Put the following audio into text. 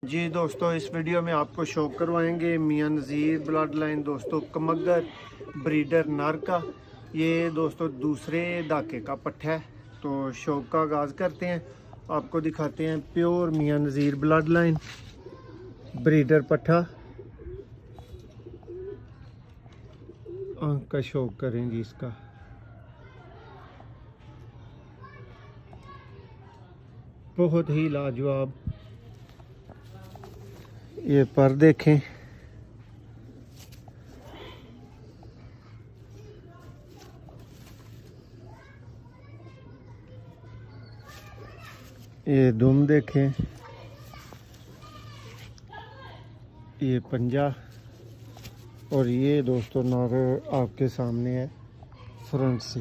जी दोस्तों, इस वीडियो में आपको शो करवाएंगे मियां नज़ीर ब्लड लाइन दोस्तों कमगर ब्रीडर नर का। ये दोस्तों दूसरे दाके का पट्ठा है। तो शो का आगाज़ करते हैं, आपको दिखाते हैं प्योर मियां नज़ीर ब्लड लाइन ब्रीडर पट्ठा। आँख का शौक करेंगे इसका। बहुत ही लाजवाब। ये पर देखें, ये दुम देखें, ये पंजा, और ये दोस्तों नर आपके सामने है फ्रंट से।